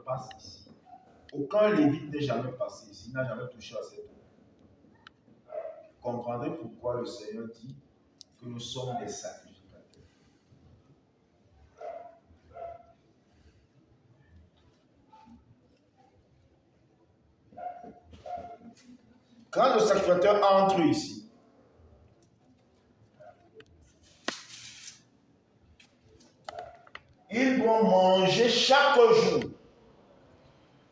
passe ici. Aucun lévite n'est jamais passé ici, il n'a jamais touché à cette eau. Vous comprendrez pourquoi le Seigneur dit que nous sommes des sacrificateurs. Quand le sacrificateur entre ici, il doit manger chaque jour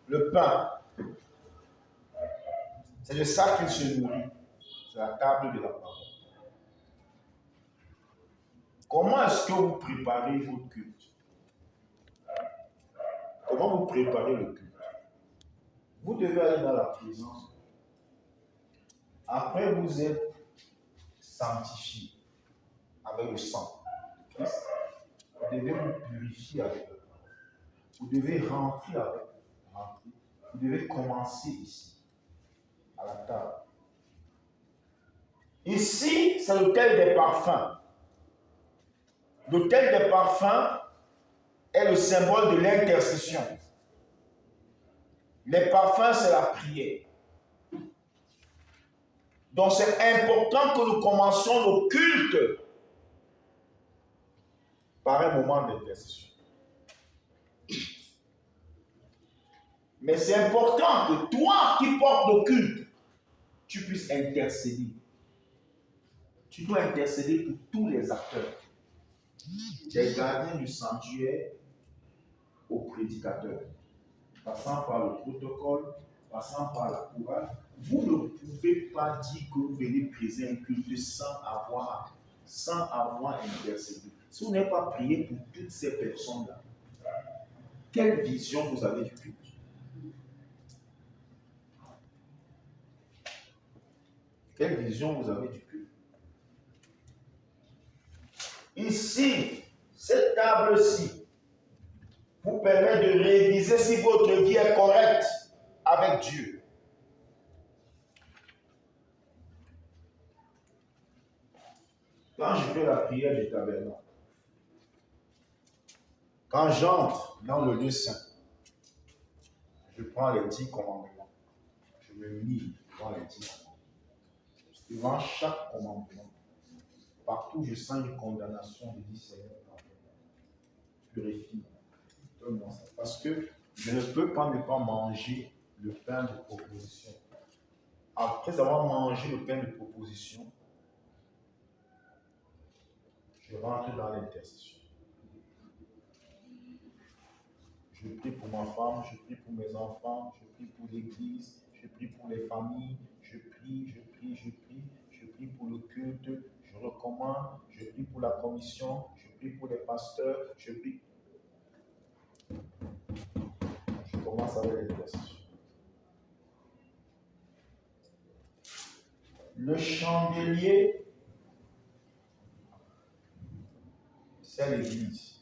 le pain. C'est de ça qu'il se nourrit. C'est la table de la parole. Comment est-ce que vous préparez votre culte? Comment vous préparez le culte? Vous devez aller dans la présence. Après, vous êtes sanctifié avec le sang de Christ. Vous devez vous purifier avec la parole. Vous devez rentrer avec. Vous devez commencer ici, à la table. Ici, c'est l'autel des parfums. L'autel des parfums est le symbole de l'intercession. Les parfums, c'est la prière. Donc, c'est important que nous commencions nos cultes par un moment d'intercession. Mais c'est important que toi qui portes le culte, tu puisses intercéder. Tu dois intercéder pour tous les acteurs. Des gardiens du sanctuaire aux prédicateurs. Passant par le protocole, passant par la chorale, vous ne pouvez pas dire que vous venez briser un culte sans avoir intercédé. Si vous n'avez pas prié pour toutes ces personnes-là, quelle vision vous avez du culte? Quelle vision vous avez du culte? Ici, cette table-ci vous permet de réviser si votre vie est correcte avec Dieu. Quand je fais la prière du tabernacle, quand j'entre dans le lieu saint, je prends les 10 commandements. Je me mets dans les 10 commandements. Devant chaque commandement, partout je sens une condamnation, je dis Seigneur, purifie. Parce que je ne peux pas ne pas manger le pain de proposition. Après avoir mangé le pain de proposition, je rentre dans l'intercession. Je prie pour ma femme, je prie pour mes enfants, je prie pour l'église, je prie pour les familles, je prie pour le culte, je recommande, je prie pour la commission, je prie pour les pasteurs, je prie. Je commence avec l'intercession. Le chandelier, c'est l'église.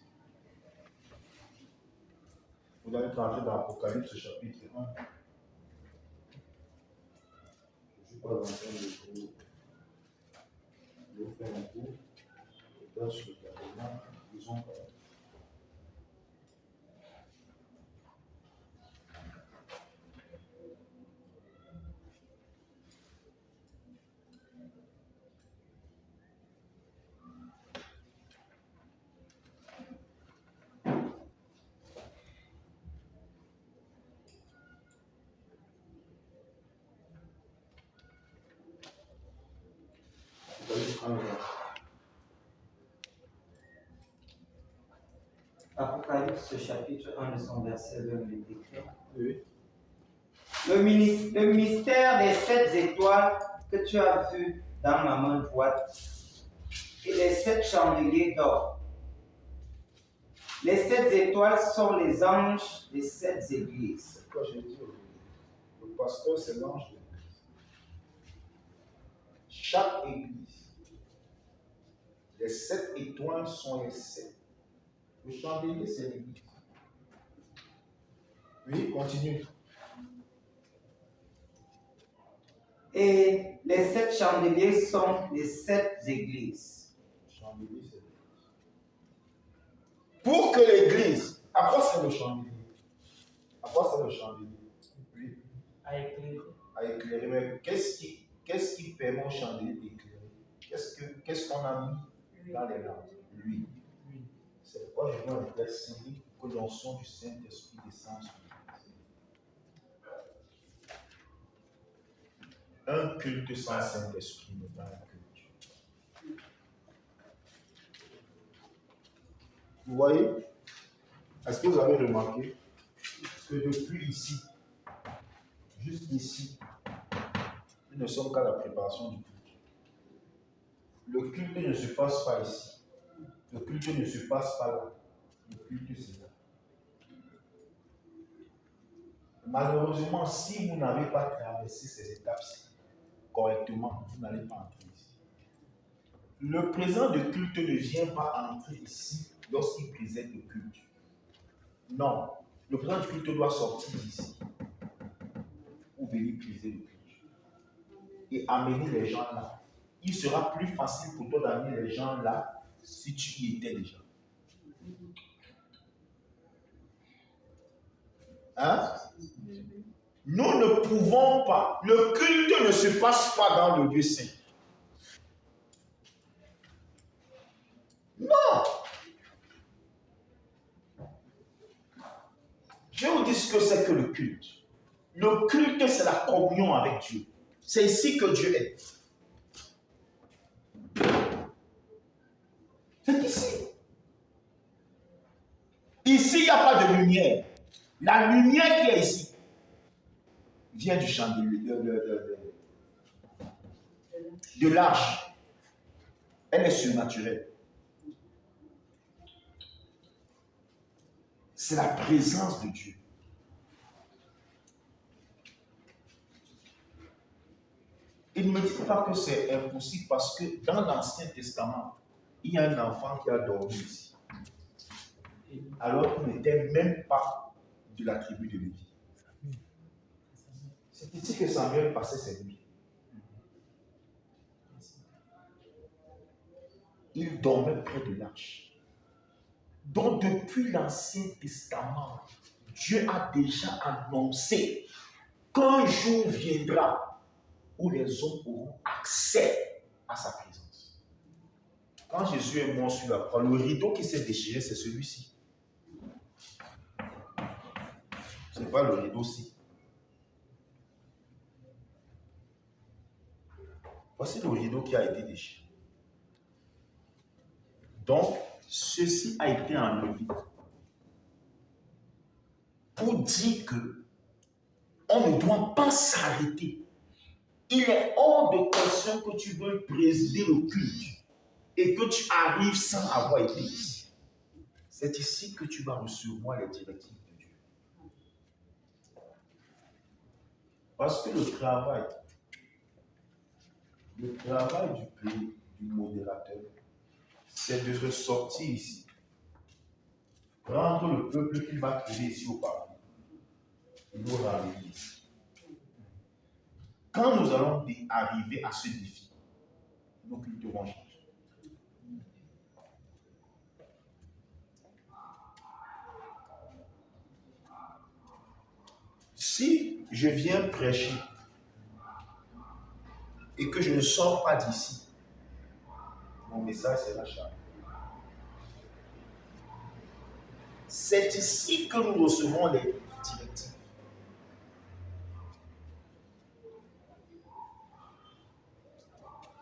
Vous allez entrer dans l'Apocalypse chapitre 1. Je ne suis pas en train de vous faire un cours. Dans ce tabernacle, disons pas. Apocalypse chapitre 1 de son verset 2 est écrit. Oui. Le mystère des 7 étoiles que tu as vu dans ma main droite et les 7 chandeliers d'or. Les 7 étoiles sont les anges des 7 églises. C'est quoi je dis aujourd'hui? Le pasteur, c'est l'ange de l'église. Chaque église, les 7 étoiles sont les 7. Le chandelier, c'est l'église. Oui, continue. Et les 7 chandeliers sont les 7 églises. Le chandelier, c'est l'église. Pour que l'église, à quoi c'est le chandelier? À quoi ça le chandelier? Oui. À éclairer. À éclairer. Mais qu'est-ce qui permet au chandelier d'éclairer? Qu'est-ce qu'on a mis dans les lampes? L'huile. C'est pourquoi je dois intercéder pour que l'onction du Saint-Esprit descende sur nous. Un culte sans Saint-Esprit n'est pas un culte. Vous voyez? Est-ce que vous avez remarqué que depuis ici, juste ici, nous ne sommes qu'à la préparation du culte. Le culte ne se passe pas ici. Le culte ne se passe pas là. Le culte, c'est là. Malheureusement, si vous n'avez pas traversé ces étapes-ci correctement, vous n'allez pas entrer ici. Le président de culte ne vient pas entrer ici lorsqu'il présente le culte. Non. Le président du culte doit sortir d'ici pour venir priser le culte et amener les gens là. Il sera plus facile pour toi d'amener les gens là si tu y étais déjà. Hein? Nous ne pouvons pas. Le culte ne se passe pas dans le lieu saint. Non. Je vais vous dire ce que c'est que le culte. Le culte, c'est la communion avec Dieu. C'est ici que Dieu est. C'est ici. Ici, il n'y a pas de lumière. La lumière qui est ici vient du chandelier, de l'arche. Elle est surnaturelle. C'est la présence de Dieu. Il ne me dit pas que c'est impossible parce que dans l'Ancien Testament, il y a un enfant qui a dormi ici. Alors qu'il n'était même pas de la tribu de Lévi. C'est ici que Samuel passait ses nuits. Il dormait près de l'arche. Donc depuis l'Ancien Testament, Dieu a déjà annoncé qu'un jour viendra où les hommes auront accès à sa présence. Quand Jésus est mort sur la croix, le rideau qui s'est déchiré, c'est celui-ci. Ce n'est pas le rideau-ci. Voici le rideau qui a été déchiré. Donc, ceci a été enlevé pour dire que on ne doit pas s'arrêter. Il est hors de question que tu veuilles présider le culte et que tu arrives sans avoir été ici. C'est ici que tu vas recevoir les directives de Dieu. Parce que le travail du modérateur, c'est de ressortir ici, prendre le peuple qu'il va trouver ici au Parlement et nous ramener ici. Quand nous allons arriver à ce défi, nos cultes vont changer. Si je viens prêcher et que je ne sors pas d'ici, mon message sera chargé. C'est ici que nous recevons les directives.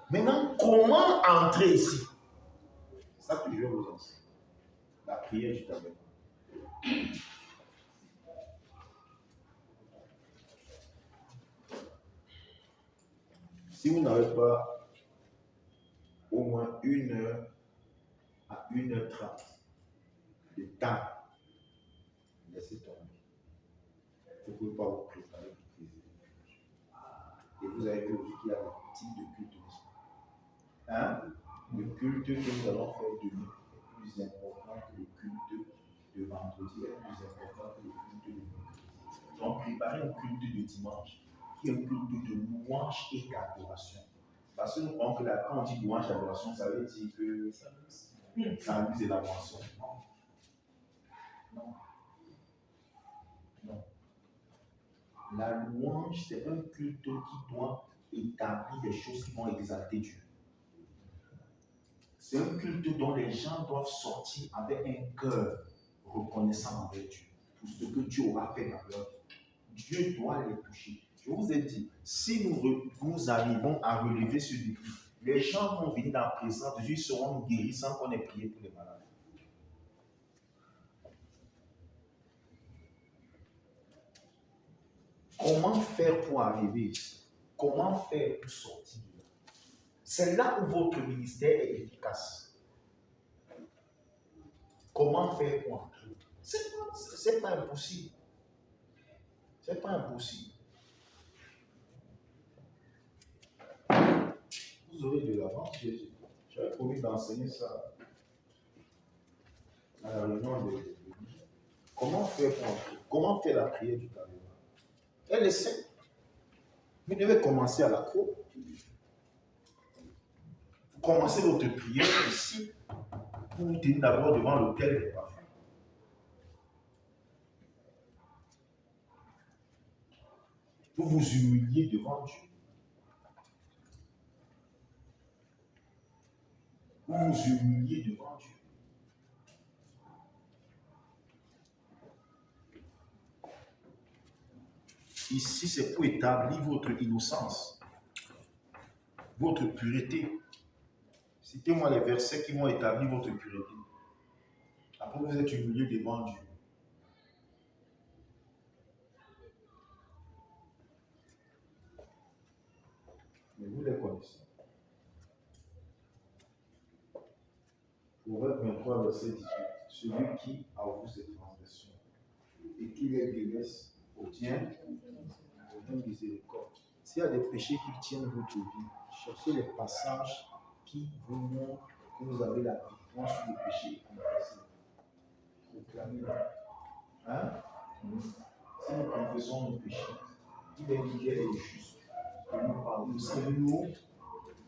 Maintenant, comment entrer ici? C'est ça que je vais vous enseigner. La prière du tabernacle. Si vous n'avez pas au moins 1 heure à 1h30 de temps, laissez tomber. Vous ne pouvez pas vous préparer pour prier. Et vous avez vu qu'il y a des types de culte. Hein? Le culte que nous allons faire demain est plus important que le culte de vendredi, est plus important que le culte de vendredi. Donc, préparez un culte de dimanche, qui est un culte de louange et d'adoration. Parce que nous croyons que quand on dit louange et adoration, ça veut dire que ça amuse et la moisson. Non. Non. La louange, c'est un culte qui doit établir des choses qui vont exalter Dieu. C'est un culte dont les gens doivent sortir avec un cœur reconnaissant envers Dieu pour ce que Dieu aura fait dans leur vie. Dieu doit les toucher. Je vous ai dit, si nous arrivons à relever ce défi, les gens vont venir dans la présence de Dieu, ils seront guéris sans qu'on ait prié pour les malades. Comment faire pour arriver ici? Comment faire pour sortir de là? C'est là où votre ministère est efficace. Comment faire pour entrer? C'est pas impossible. C'est pas impossible. Vous aurez de l'avance. J'avais promis d'enseigner ça à la réunion de comment faire pour entrer? Comment faire la prière du tabernacle? Elle est simple. Vous devez commencer à la cour. Vous commencez votre prière ici. Vous vous tenez d'abord devant l'autel des parfums. Vous vous humiliez devant Dieu. Vous vous humiliez devant Dieu. Ici, c'est pour établir votre innocence, votre pureté. Citez-moi les versets qui vont établir votre pureté. Après, vous êtes humilié devant Dieu. Mais vous les connaissez. Proverbe 23, verset 18. Celui qui avoue ses transgressions et qui les délaisse obtient miséricorde. S'il y a des péchés qui tiennent votre vie, cherchez les passages qui vous montrent que vous avez la victoire sur les péchés et confessez. Proclamez-le. Hein? Si nous confessons nos péchés, il est fidèle et juste. Et nous parlons. Nous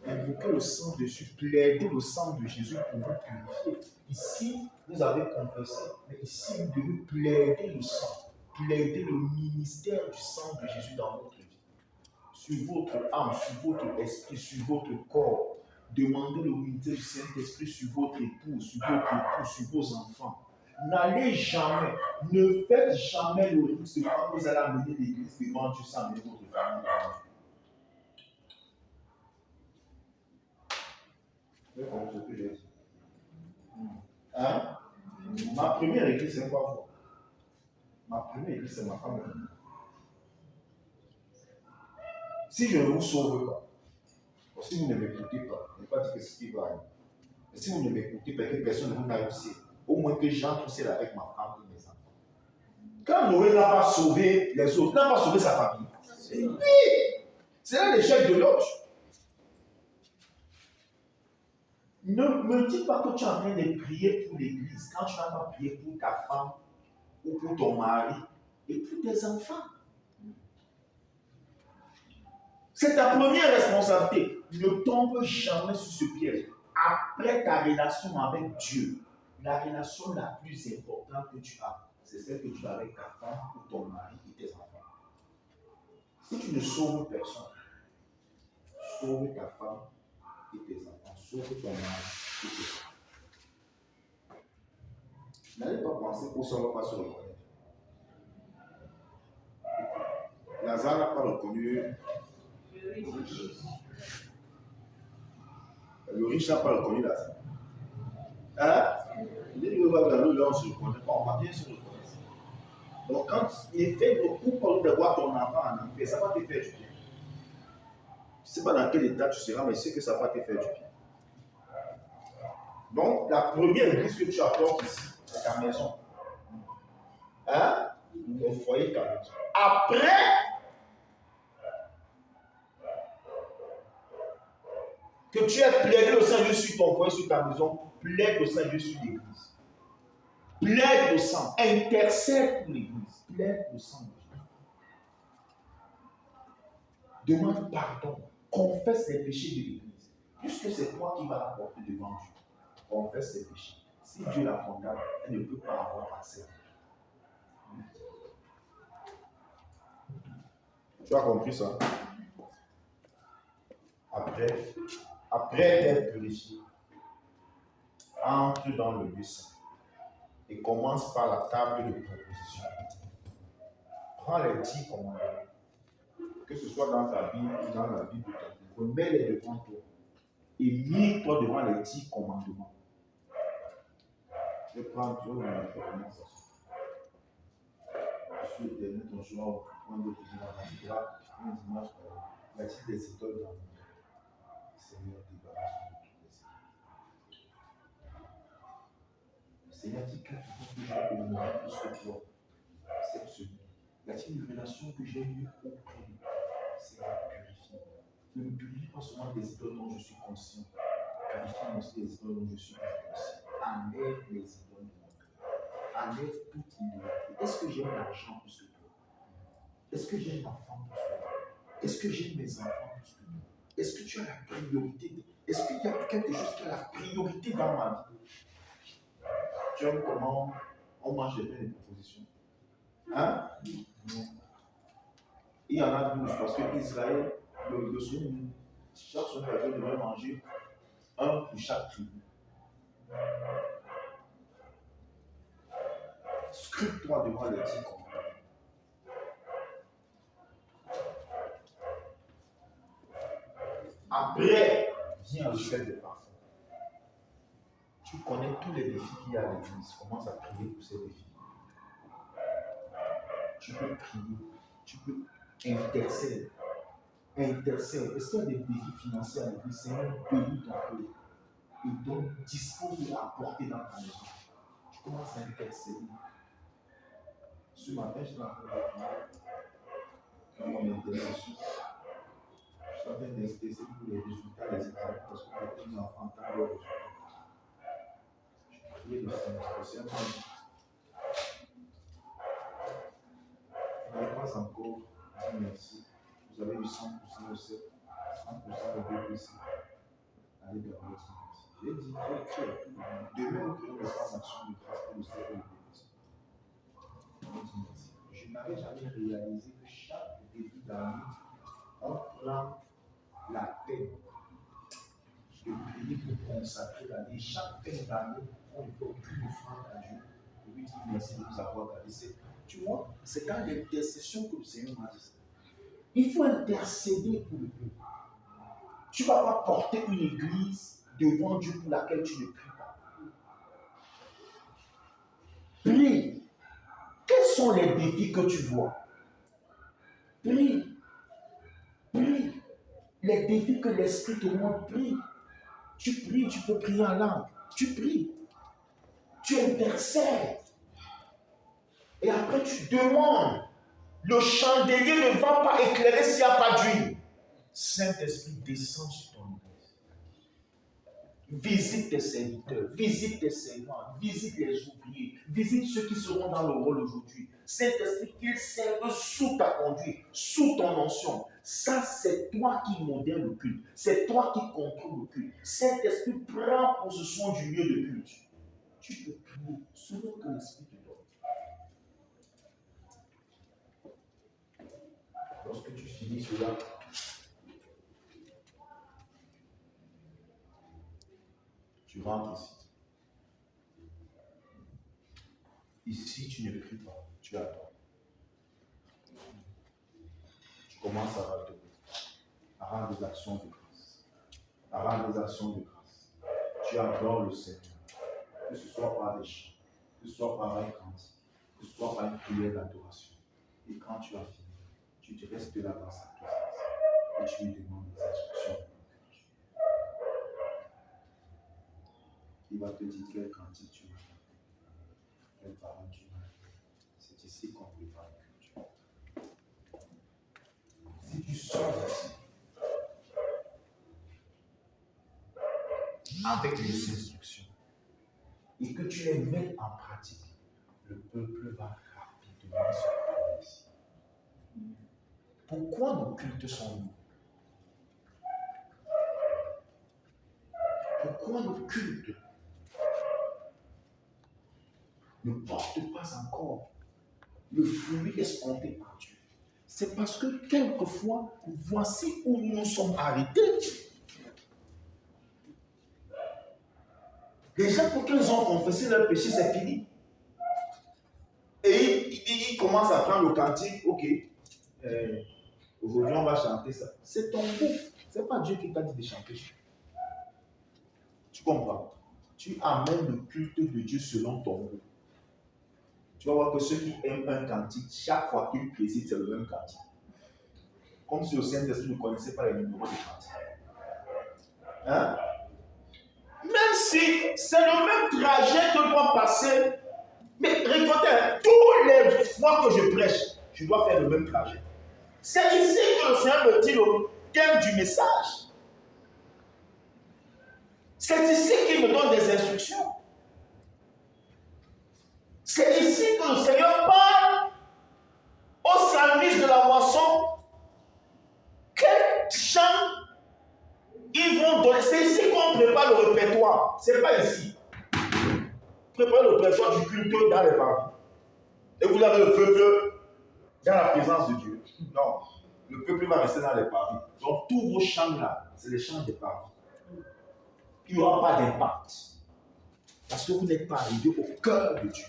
invoquez le sang de Jésus, plaidez le sang de Jésus pour vous purifier. Ici, vous avez confessé, mais ici, vous devez plaider le sang, plaider le ministère du sang de Jésus dans votre vie. Sur votre âme, sur votre esprit, sur votre corps. Demandez le ministère du Saint-Esprit sur votre époux, sur votre époux, sur vos enfants. N'allez jamais, ne faites jamais le risque de quand vous allez amener l'église devant Dieu sans amener votre famille devant Dieu. Vous comprenez ce que j'ai dit? Hein? Ma première église, c'est quoi vous? Ma première église, c'est ma famille. Si je ne vous sauve pas, si vous ne m'écoutez pas, je ne vais pas dire que c'est ce qui va arriver. Mais si vous ne m'écoutez pas, que personne ne vous n'a aussi, au moins que j'entre au ciel avec ma femme et mes enfants. Quand Noé n'a pas sauvé les autres, n'a pas sauvé sa famille. Oui, c'est là l'échec de l'autre. Ne me dis pas que tu es en train de prier pour l'église quand tu n'as pas prié pour ta femme ou pour ton mari et pour tes enfants. C'est ta première responsabilité. Ne tombe jamais sur ce piège. Après ta relation avec Dieu, la relation la plus importante que tu as, c'est celle que tu as avec ta femme ou ton mari et tes enfants. Si tu ne sauves personne, sauve ta femme et tes enfants, sauve ton mari et tes enfants. N'allez pas penser qu'on ne va pas se reconnaître. Lazare n'a pas reconnu. Le riche n'a pas reconnu Lazare. Hein? Il dit que là, on se reconnaît pas, on va bien se reconnaître. Donc, quand il fait beaucoup pour de voir ton enfant en enfer, ça va te faire du bien. Je ne sais pas dans quel état tu seras, mais je sais que ça va te faire du bien. Donc, la première église que tu apportes ici, c'est ta maison. Hein? Ton foyer, ta maison. Après, que tu aies plaidé le Saint-Dieu sur ton foyer, sur ta maison, plaide le Saint-Dieu sur l'église. Plaide le sang, intercède pour l'église. Plaide le sang de Jésus. Demande pardon. Confesse les péchés de l'église. Puisque c'est toi qui vas la porter devant Dieu. Confesse les péchés. Si Dieu la condamne, elle ne peut pas avoir accès. Tu as compris ça? Après d'être purifié, entre dans le lieu saint et commence par la table de proposition. Prends les 10 commandements, que ce soit dans ta Bible ou dans la Bible de ton père. Remets-les devant toi et lis-toi devant les 10 commandements. Je prends tout le monde. Je suis éternel, ton choix, point de dimanche, un dimanche, y a-t-il des étoiles dans le monde? Seigneur, débarrasse-nous de toutes les étoiles. Seigneur, dit quelque chose que j'ai honoré plus que toi cette semaine. Y a-t-il une relation que j'ai eue auprès de toi? Seigneur, purifie. Ne me purifie pas seulement des idoles dont je suis conscient. Purifie aussi des idoles dont je suis inconscient. Enlève les idoles de mon cœur. Enlève toute idolâtrie. Est-ce que j'aime l'argent plus que toi? Est-ce que j'aime ma femme plus que toi? Est-ce que j'aime mes enfants plus que toi? Est-ce que tu as la priorité? Est-ce qu'il y a quelque chose qui a la priorité dans ma vie? Tu aimes comment on mange les pains de proposition? Hein? Non. Il y en a 12 parce que Israël, le souvenir, chaque semaine, devrait manger un pour chaque tribu. Scrute-toi devant les 10 commandements. Après, vient le fait de parfum. Tu connais tous les défis qu'il y a à l'église. Commence à prier pour ces défis. Tu peux prier. Tu peux intercéder. Intercède. Est-ce qu'il y a des défis financiers à l'église? Seigneur, bénis ton peuple. Et donc, dispose de apporter dans ta maison. Tu commences à intercéder. Ce matin, je suis en train de prier dans mon intercession. Je suis en train d'intercéder pour les résultats des examens parce que les petits enfants attendent leurs résultats. Je prie le Seigneur. Vous n'avez pas encore dit merci. Vous avez eu 100% au 7, 100% au BPC. Allez vers votre merci. J'ai dit, demain, nous prenons les transactions de grâce pour le 7 et le BPC. Je n'avais jamais réalisé que chaque début d'année, on prend la peine de prier pour consacrer l'année. Chaque fin d'année, on ne fait aucune offrande à Dieu pour lui dire merci de nous avoir gardés. Tu vois, c'est dans l'intercession que le Seigneur m'a dit ça. Il faut intercéder pour le peuple. Tu ne vas pas porter une église devant Dieu pour laquelle tu ne pries pas. Prie. Quels sont les défis que tu vois? Prie. Prie. Les défis que l'Esprit te montre, prie. Tu pries, tu peux prier en langue. Tu pries. Tu intercèdes. Et après, tu demandes. Le chandelier ne va pas éclairer s'il n'y a pas d'huile. Saint-Esprit, descend sur ton église. Visite tes serviteurs, visite tes servants, visite les ouvriers, visite ceux qui seront dans le rôle aujourd'hui. Saint-Esprit, qu'ils servent sous ta conduite, sous ton onction. Ça, c'est toi qui modère le culte. C'est toi qui contrôle le culte. Saint-Esprit, prends possession du lieu de culte. Tu peux prier selon que l'Esprit te donne. Lorsque tu finis cela, tu rentres ici. Ici, tu ne pries pas, tu attends. Tu commences à adorer, à rendre des actions de grâce. À rendre des actions de grâce. Tu adores le Seigneur. Que ce soit par des chants, que ce soit par un cantique, que ce soit par une prière d'adoration. Et quand tu as fini, tu te restes là dans sa présence et tu lui demandes des instructions. Il va te dire quel cantique tu vas chanter, quelle parole tu vas dire. C'est ici qu'on prépare la culture. Si tu sors d'ici avec les instructions et que tu les mets en pratique, le peuple va rapidement se préparer ici. Pourquoi nos cultes sont lourds? Pourquoi nos cultes ne portent pas encore le fruit escompté par Dieu? C'est parce que quelquefois, voici où nous nous sommes arrêtés. Les gens, pour qu'ils ont confessé leur péché, c'est fini. Et ils commencent à prendre le cantique. Ok, aujourd'hui on va chanter ça. C'est ton goût. Ce n'est pas Dieu qui t'a dit de chanter. Tu comprends? Tu amènes le culte de Dieu selon ton goût. Tu vas voir que ceux qui aiment un cantique, chaque fois qu'ils président, c'est le même cantique. Comme si au Saint-Esprit ne connaissait pas les numéros de cantique. Hein? Même si c'est le même trajet que doit passer. Mais regardez, tous les fois que je prêche, je dois faire le même trajet. C'est ici que le Seigneur me dit le thème du message. C'est ici qu'il me donne des instructions. C'est ici que le Seigneur parle aux services de la moisson. Quel chant ils vont donner. C'est ici qu'on prépare le répertoire. Ce n'est pas ici. Préparez le répertoire du culte dans les parvis. Et vous avez le peuple dans la présence de Dieu. Non. Le peuple va rester dans les parvis. Donc tous vos chants là, c'est les chants des parvis. Il n'y aura pas d'impact. Parce que vous n'êtes pas arrivé au cœur de Dieu.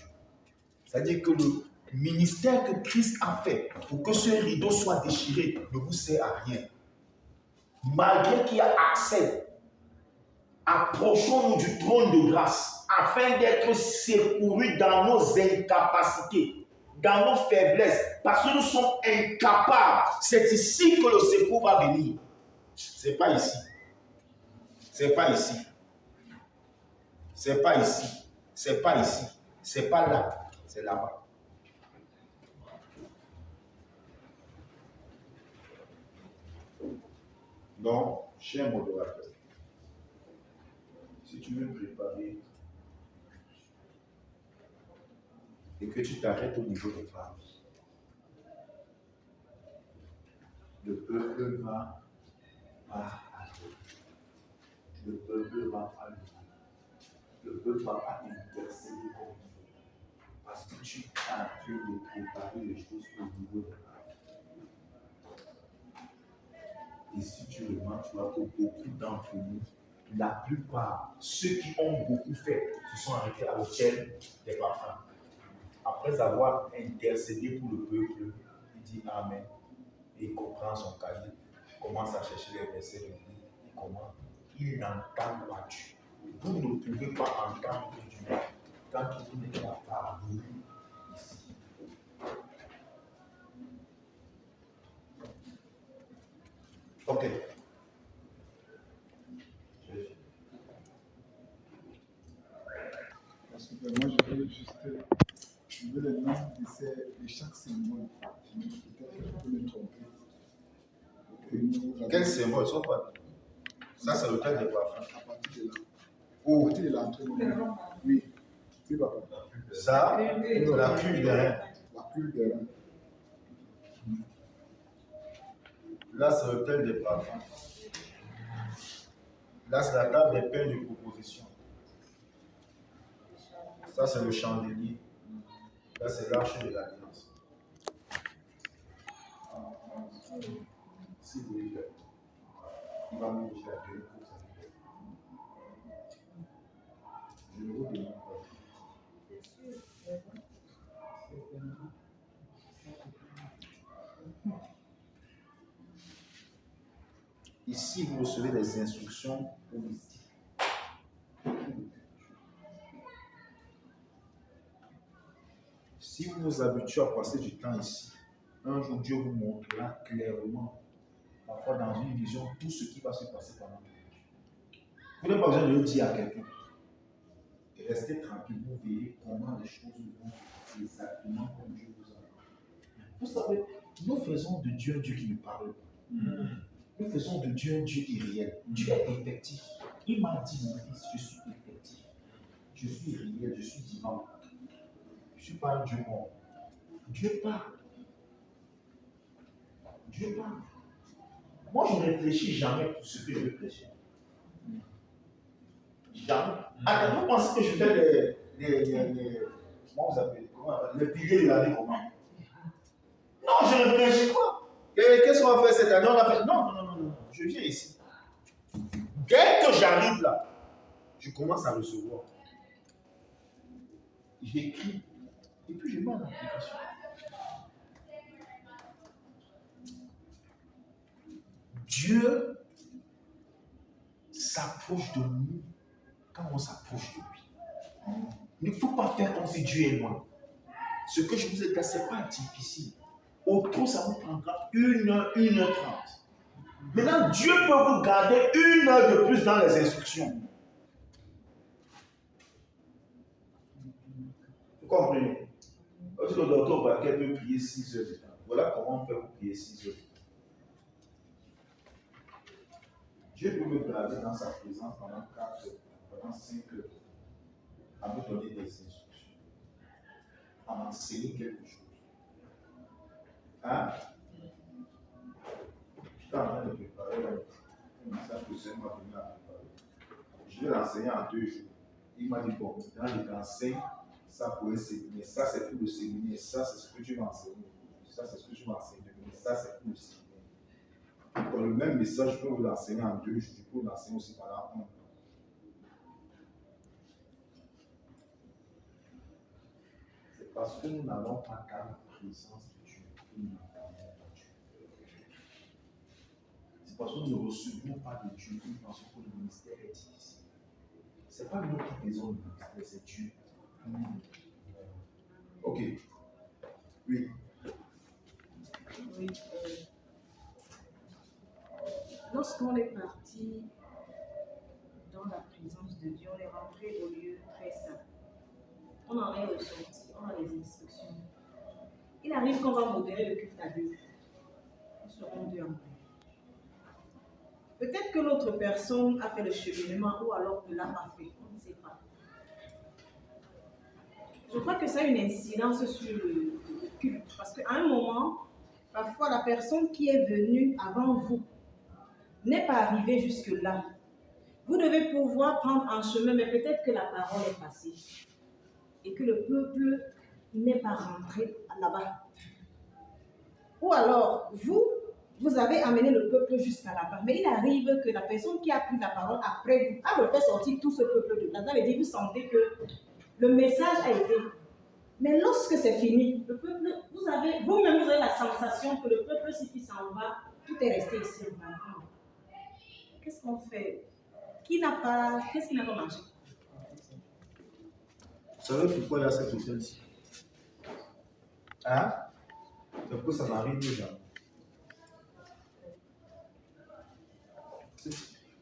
C'est-à-dire que le ministère que Christ a fait pour que ce rideau soit déchiré ne vous sert à rien. Malgré qu'il y a accès, approchons-nous du trône de grâce afin d'être secourus dans nos incapacités, dans nos faiblesses, parce que nous sommes incapables. C'est ici que le secours va venir. Ce n'est pas ici. C'est pas ici. C'est pas ici. C'est pas ici. C'est pas là. C'est là-bas. Donc, cher modérateur, si tu veux préparer et que tu t'arrêtes au niveau de femmes, le peuple va pas aller. Le peuple va pas aller. Le peuple va pas intercéder comme il faut. Parce que tu es en train de préparer les choses au niveau de femmes. Et si tu remarques, tu vois que beaucoup d'entre nous, la plupart, ceux qui ont beaucoup fait, se sont arrêtés à l'hôtel des parfums. Après avoir intercédé pour le peuple, il dit Amen. Et il comprend son cahier, il commence à chercher les versets de Dieu. Il n'entend pas Dieu. Vous ne pouvez pas entendre Dieu tant que vous n'êtes pas parvenu ici. Ok. Parce que moi, je veux le nom de chaque symbole. Peut-être que je peux me tromper. Quel symbole? Soit pas. Ça, c'est le thème des parfums. À partir de là. Où? À partir de l'entrée. Oui. Oui, papa. Ça, la cuve des reins. La cuve des reins. Là, c'est le thème des parfums. Là, c'est la table des pains de proposition. Ça, c'est le chandelier. Là, c'est l'arche de l'alliance. Si vous voulez, il va me dire la paix pour ça. Je ne vous demande pas. Ici, vous recevez des instructions holistiques. Si vous vous habituez à passer du temps ici, un jour Dieu vous montrera clairement, parfois dans une vision, tout ce qui va se passer pendant la nuit. Vous n'avez pas besoin de le dire à quelqu'un. Restez tranquille, vous verrez comment les choses vont exactement comme Dieu vous a dit. Vous savez, nous faisons de Dieu un Dieu qui nous parle. Nous faisons de Dieu un Dieu irréel. Dieu est effectif. Il m'a dit, mon fils, je suis effectif. Je suis réel, je suis vivant. Je ne suis pas un Dieu mort. Dieu parle. Dieu parle. Moi, je ne réfléchis jamais pour ce que je veux prêcher. Jamais. Alors, vous pensez que je fais comment vous appelez, les piliers de la vie comment? Non, je ne réfléchis pas. qu'on va faire cette année, on a fait. Non, non, non, non, non. Je viens ici. Dès que j'arrive là, je commence à recevoir. J'écris. Et puis je mets en application. Dieu s'approche de nous quand on s'approche de lui. Il ne faut pas faire comme si Dieu est loin. Ce que je vous ai dit, ce n'est pas difficile. Au trop, ça vous prendra 1h30. Maintenant, Dieu peut vous garder 1 heure de plus dans les instructions. Vous comprenez? Lorsque le docteur Baquet peut prier 6 heures de temps, voilà comment on fait pour prier 6 heures de temps. Dieu peut me garder dans sa présence pendant 4 heures, pendant 5 heures, à me donner des instructions, à m'enseigner quelque chose. Hein? Je suis en train de préparer un message que le Seigneur m'a donné à préparer. Je vais l'enseigner en 2 jours. Il m'a dit, bon, maintenant je t'enseigne ça pour un séminaire, ça c'est pour le séminaire, ça c'est ce que tu vas enseigner, ça c'est ce que tu vas enseigner, mais ça c'est pour le séminaire. Dans le même message, je peux vous l'enseigner en 2 jours, je peux vous l'enseigner aussi pendant 1 an. C'est parce que nous n'allons pas dans la présence de Dieu que nous n'entendons pas Dieu. C'est parce que nous ne recevons pas de Dieu que nous pensons que le ministère est difficile. Ce n'est pas nous qui faisons le ministère, c'est Dieu. Ok. Oui. Oui. Lorsqu'on est parti dans la présence de Dieu, on est rentré au lieu très saint. On en est ressorti, on a les instructions. Il arrive qu'on va modérer le culte à 2. Nous serons 2 en paix. Peut-être que l'autre personne a fait le cheminement ou alors ne l'a pas fait, on ne sait pas. Je crois que ça a une incidence sur le culte. Parce qu'à un moment, parfois la personne qui est venue avant vous n'est pas arrivée jusque-là. Vous devez pouvoir prendre un chemin, mais peut-être que la parole est passée. Et que le peuple n'est pas rentré là-bas. Ou alors, vous avez amené le peuple jusqu'à là-bas. Mais il arrive que la personne qui a pris la parole après vous a fait sortir tout ce peuple de là. Ça veut dire que vous sentez que le message a été. Mais lorsque c'est fini, le peuple, vous-même, vous avez la sensation que le peuple, si qui s'en va, tout est resté ici maintenant. Qu'est-ce qu'on fait? Qu'est-ce qui n'a pas marché? Vous savez pourquoi il y a cet hôtel-ci? Hein? C'est pourquoi ça m'arrive déjà.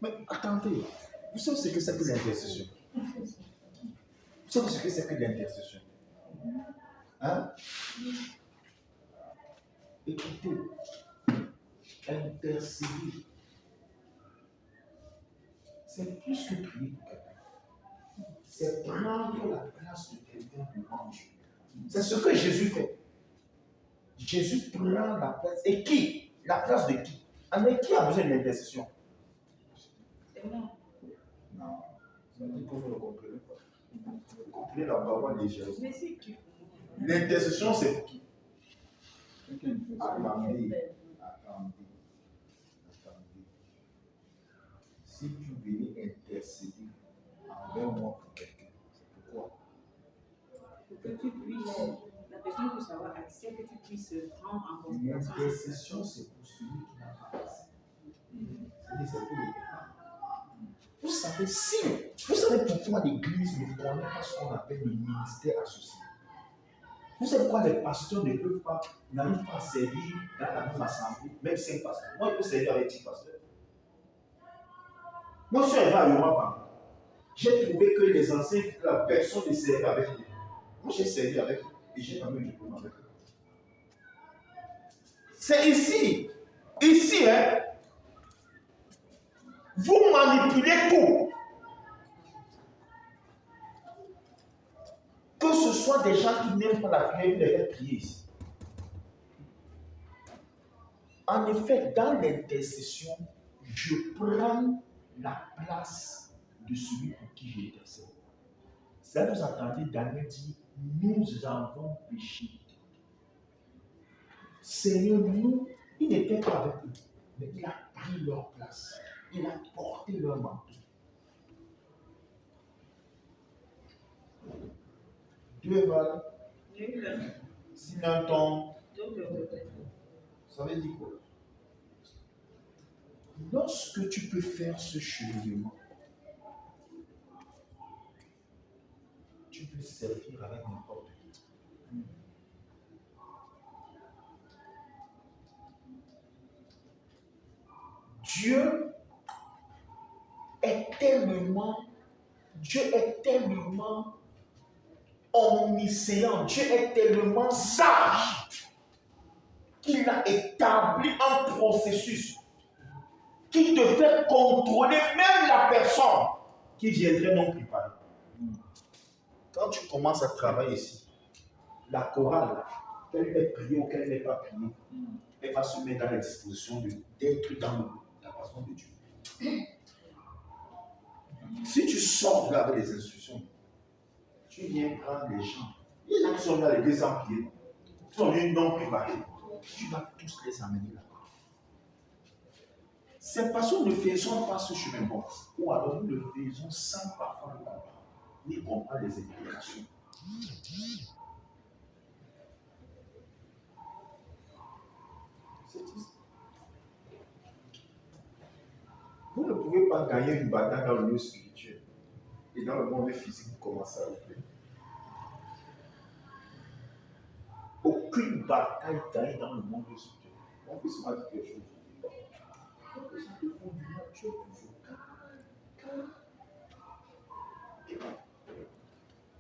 Mais attendez, vous savez ce que c'est que l'intercession? Vous savez ce que c'est que l'intercession? Hein? Écoutez, intercéder, c'est plus que prier pour quelqu'un. C'est prendre la place de quelqu'un devant Dieu. C'est ce que Jésus fait. Jésus prend la place. Et qui? La place de qui? Mais qui a besoin de l'intercession? C'est moi. Non. Ça veut dire que vous ne comprenez pas. Vous comprenez la parole de Jésus. Mais c'est qui? L'intercession, c'est pour qui? Quelqu'un. Attendez. Si tu venais intercéder envers moi pour quelqu'un, c'est pourquoi? Pour que tu puisses, la personne puisse avoir accès, que tu puisses prendre en considération. L'intercession, c'est pour celui qui n'a pas accès. C'est pour le peuple. Vous savez, vous savez pourquoi l'Église ne connaît pas ce qu'on appelle le ministère associé. Vous savez pourquoi les pasteurs ne peuvent pas, n'arrivent pas à servir dans la même assemblée, même 5 pasteurs. Moi, je peux servir avec 10 pasteurs. Moi, je suis arrivé à Yoruba. J'ai trouvé que les anciens, la personne ne servait avec eux. Moi, j'ai servi avec eux et j'ai quand même eu le problème avec eux. C'est ici. Ici, hein. Vous manipulez tout. Que ce soit des gens qui n'aiment pas la prière, vous les faites prier ici. En effet, dans l'intercession, je prends la place de celui pour qui j'intercède. Ça, vous entendez Daniel dire, nous avons péché. Seigneur, nous Il n'était pas avec eux, mais il a pris leur place. Il a porté leur manteau. Dieu va, sinon ton, ça veut dire quoi? Lorsque tu peux faire ce cheminement, tu peux servir avec n'importe qui. Dieu est tellement omniscient, Dieu est tellement sage qu'il a établi un processus qui te fait contrôler même la personne qui viendrait non préparée. Quand tu commences à travailler ici, la chorale, qu'elle est priée ou qu'elle n'est pas priée, elle va se mettre à la disposition d'être dans la façon de Dieu. Si tu sors là avec les instructions, tu viens prendre les gens. Les gens qui sont là, les 200 pieds, qui sont venus non préparés, tu vas tous les amener là. C'est parce que nous ne faisons pas ce chemin bon, ou alors nous le faisons sans parfois le comprendre, ni comprendre les implications. C'est tout. Vous ne pouvez pas gagner une bataille dans le milieu spirituel et dans le monde physique, vous commencez à oublier. Aucune bataille gagnée dans le monde spirituel. On peut se dire quelque chose. Les gens te font du mal, tu es toujours calme.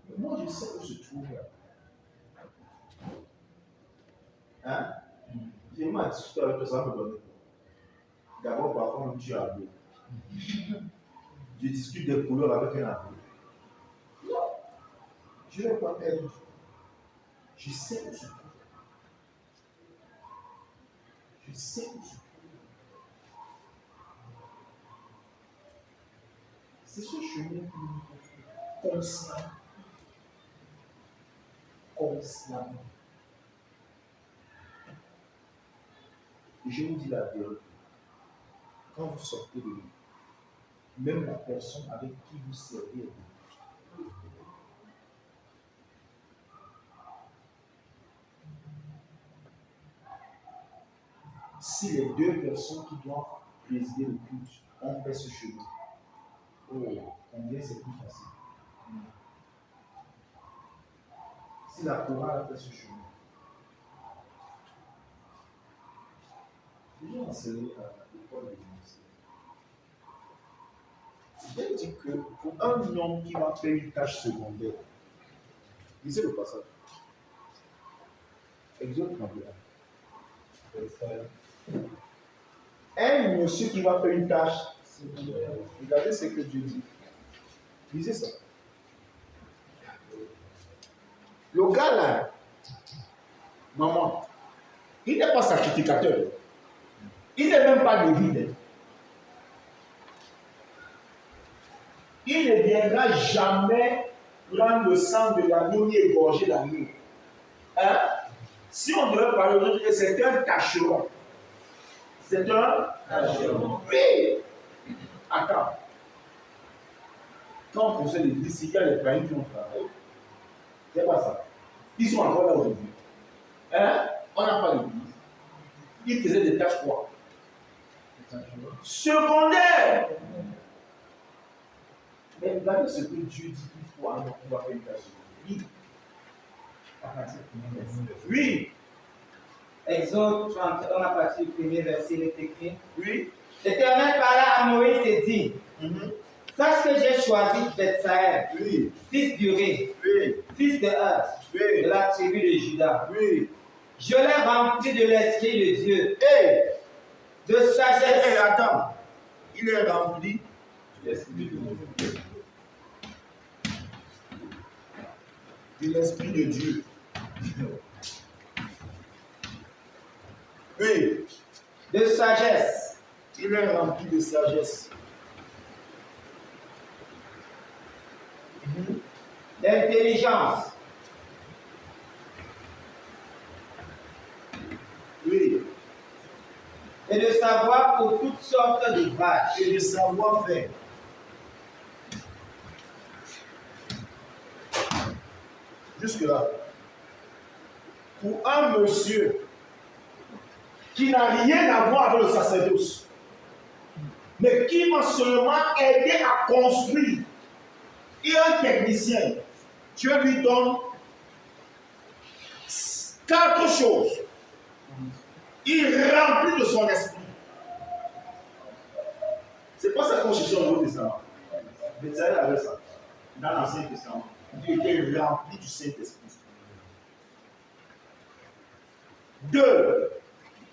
Mais moi, je sais où se trouve là. Hein? J'ai mal discuté avec toi, ça me donne. D'abord, parfois, on dit à l'eau. Je discute des couleurs avec un ami. Non. Je ne vais pas perdre. Je sais où se trouve. Je sais où se trouve. C'est ce chemin que nous devons faire consciemment. Consciemment. Et je vous dis la vérité. Quand vous sortez de lui, même la personne avec qui vous servez, si les deux personnes qui doivent présider le culte ont fait ce chemin, combien c'est plus facile. Si la chorale a fait ce chemin, j'ai enseigné à l'école de ministère. J'ai dit que pour un homme qui va faire une tâche secondaire, lisez le passage. Exode 31. Un monsieur qui va faire une tâche secondaire, regardez ce que Dieu dit. Lisez ça. Le gars là, maman, il n'est pas sacrificateur. Il n'est même pas lévite. Il ne viendra jamais prendre le sang de l'agneau ni égorger l'agneau. Hein? Si on devait parler aujourd'hui, c'est un tâcheron. C'est un tâcheron. Oui. Attends. Quand on conseille l'église, il y a les païens qui ont travaillé. C'est pas ça. Ils sont encore là aujourd'hui. Hein? On n'a pas l'église. Ils faisaient des tâches quoi? Secondaires. Mais regardez ce que Dieu dit qu'il faut un homme qui va faire une tâche secondaire. Oui. Exode 31, à partir du premier verset, il est écrit. Oui. L'Éternel parla à Moïse et dit, sache que j'ai choisi Bethsaël, Oui. fils d'Uré, Oui. fils de Hur, Oui. de la tribu de Juda. Oui. Je l'ai rempli de l'Esprit de Dieu, de Hey, sagesse. attends. Il est rempli de l'Esprit de Dieu. De l'Esprit de Dieu. Oui. De sagesse. Il est rempli de sagesse. D'intelligence. Oui. et de savoir pour toutes sortes d'ouvrages. Et de savoir-faire. Jusque-là. Pour un monsieur qui n'a rien à voir avec le sacerdoce, mais qui m'a seulement aidé à construire, et un technicien, Dieu lui donne 4 choses. Il remplit de son esprit. C'est pas ça qu'on cherchait au Nouveau Testament. Bézalel avait ça. Dans l'Ancien Testament. Il était rempli du Saint-Esprit. 2.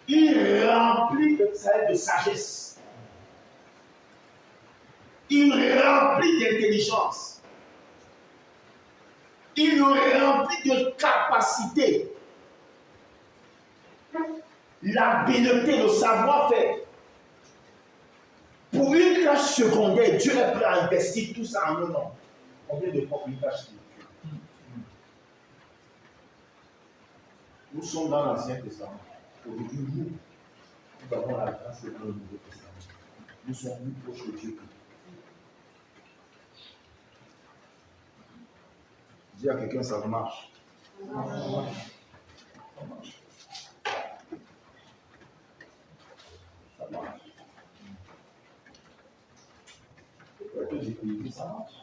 Il remplit de sagesse. Il remplit d'intelligence. Il remplit de capacité. L'habileté, le savoir-faire. Pour une classe secondaire, Dieu est prêt à investir tout ça en un an. Combien de fois pour une classe spirituelle? Nous sommes dans l'Ancien Testament. Aujourd'hui, nous avons la grâce dans le Nouveau Testament. Nous sommes plus proches de Dieu que lui. Dis à quelqu'un, ça marche. Ça marche. Ça marche. Pourquoi te dire que ça marche?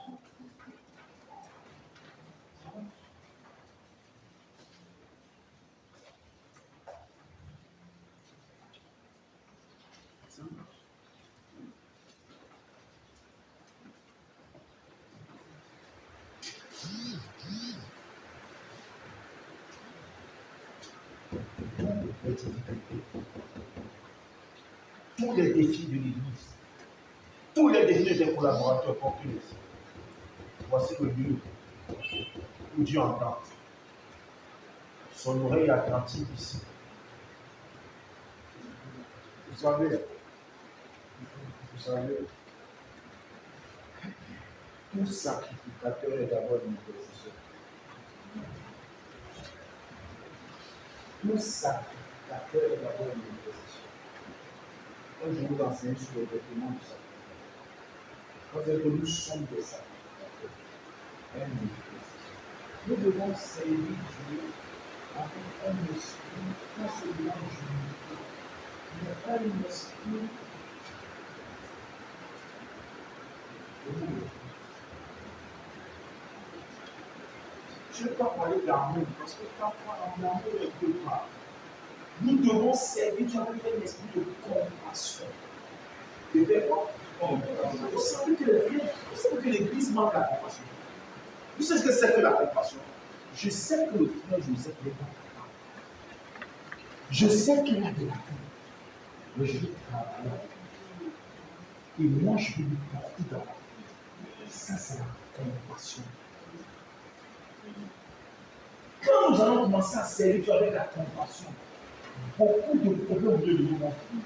Ça marche. Tous les défis de l'Église, tous les défis des collaborateurs portugais, voici le lieu où Dieu entend. Son oreille attentive ici. Vous savez, tout sacrificateur est d'abord une intercession. Tout sacrificateur est d'abord une intercession. Quand je vous enseigne sur le vêtement du sacrificateur, quand que nous sommes des sacrificateurs, une intercession. Nous devons servir Dieu avec un esprit non seulement d'humilité, mais pas un esprit de nous. Je ne vais pas parler d'amour, parce que parfois l'amour est de part. Nous devons servir Dieu avec un esprit de compassion. De quoi? Vous savez que l'Église manque la compassion. Vous savez ce que c'est que la compassion? Je sais que le frère Joseph n'est pas capable. Je sais qu'il a de la peine. Mais je vais travailler avec lui. Et moi, je vais lui porter dans la vie. Ça, c'est la compassion. Quand nous allons commencer à servir Dieu avec la compassion, beaucoup de problèmes de nous vont finir.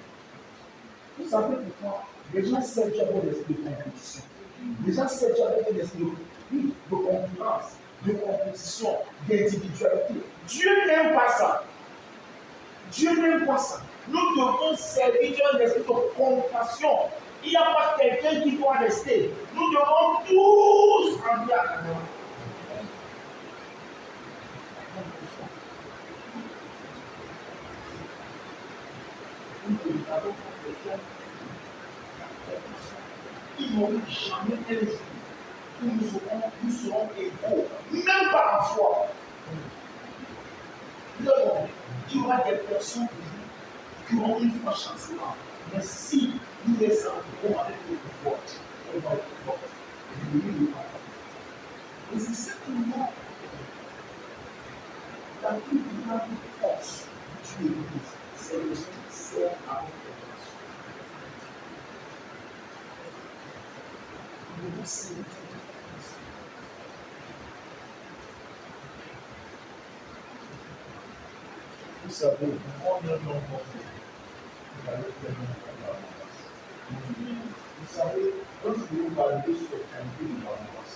Vous savez pourquoi? Les gens servent Dieu avec l'esprit de compétition. Les gens servent Dieu avec l'esprit de concurrence, de compétition, d'individualité. Dieu n'aime pas ça. Dieu n'aime pas ça. Nous devons servir Dieu avec l'esprit de compassion. Il n'y a pas quelqu'un qui doit rester. Nous devons tous remplir à la main. Ils n'ont jamais un jour où nous serons égaux, même par la foi. Il y aura des personnes qui auront une foi chancelante, mais si nous les entourons avec le pouvoir, on va être fort. Et c'est simplement la plus grande force de l'Église, c'est le sert avec compassion. Nous devons servir avec compassion. Vous savez, on est un homme vous savez, quand je vous parler sur le qualité de Barnabas,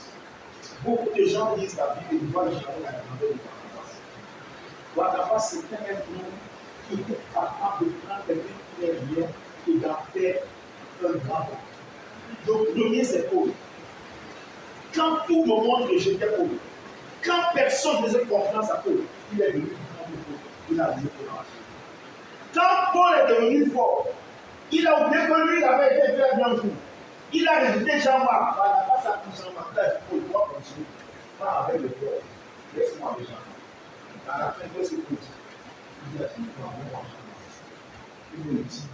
beaucoup de gens disent la Bible ne va jamais la grandeur de Barnabas. Barnabas, c'était un homme qui était capable de prendre quelqu'un qui est bien et d'en faire un grand homme. Le premier, c'est Paul. Quand tout le monde rejetait Paul, quand personne ne faisait confiance à Paul, il est devenu grand homme. Il a dit Paul. Quand Paul est devenu fort, il a oublié que lui, il avait été fait bien jour. Il a rejeté Jean-Marc. Il n'a pas sa couche Jean-Marc. Là, il faut continuer. Pas avec le cœur. Laisse-moi les gens. À la fin, qu'est-ce qu'il faut dire? Il dit à Timothy, il me dit,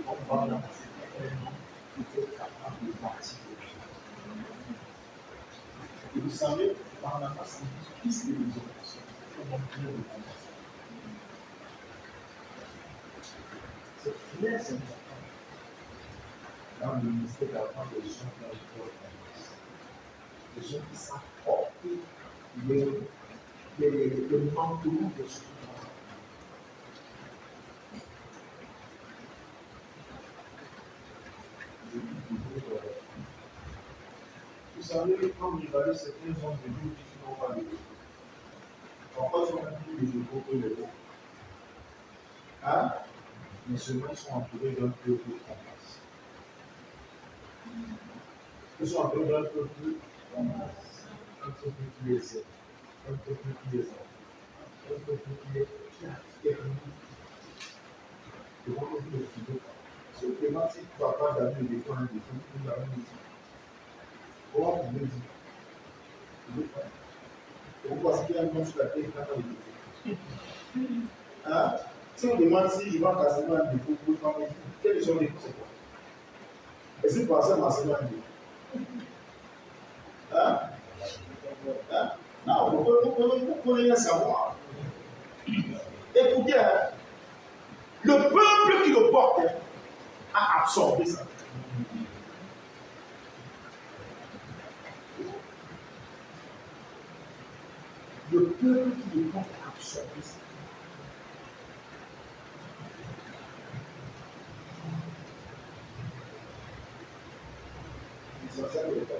on va dans cette événement qui était capable de bâtir. Et vous savez, par la face, c'est difficile de les opérations. Il faut montrer le combat. C'est très important. Dans le ministère d'avant, les gens qui ont des gens qui savent porter le manteau de ce pouvoir. Vous savez, comme il valait certains hommes de Dieu qui n'ont pas de Dieu. Pourquoi sont plus les égaux que les autres? Hein? Mais seulement ils sont entourés d'un peuple complexe. Ils sont entourés d'un peuple complexe. Un peuple qui les aime. Un peuple qui les aime. Un peuple qui a permis de voir que le fidèle. Ce Clément, si tu ne vas pas donner des points de vie, tu vas me dire. Comment vous me dites? Pourquoi qu'il y a un nom sur la terre qui n'a pas de vie? Hein? Si on demande s'il va casser un défaut, vous pouvez dire quels sont les défauts, c'est quoi? Est-ce que vous pensez à m'enseigner un défaut? Hein? Hein? Non, vous pouvez rien savoir. Écoutez, hein, le peuple qui le porte a absorbé ça. Le peuple qui le porte a absorbé ça. L'essentiel de l'état.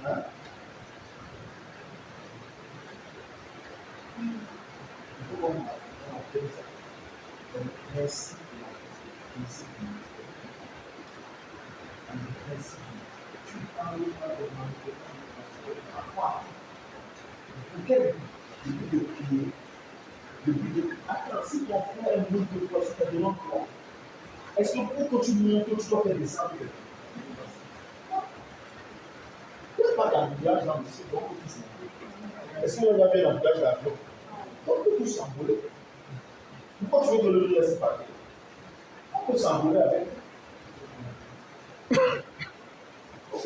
Hein? Il faut qu'on appelle ça comme principe de la principe du ministère. Un principe. Tu ne parles pas de manquer à quoi? Pour quel but? Le but de prier. Le but de. Attends, si ton frère est monte de toi, ça te demande quoi? Est-ce que pour que tu montes, tu dois faire des sables? Il n'y a pas d'habillage dans le ciel, donc tout s'envoler. Est-ce qu'on va faire l'habillage là? Donc tout s'envoler. Pourquoi tu veux que le lieu reste pas? On peut s'envoler avec. Ok.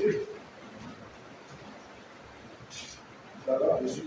D'accord, je suis.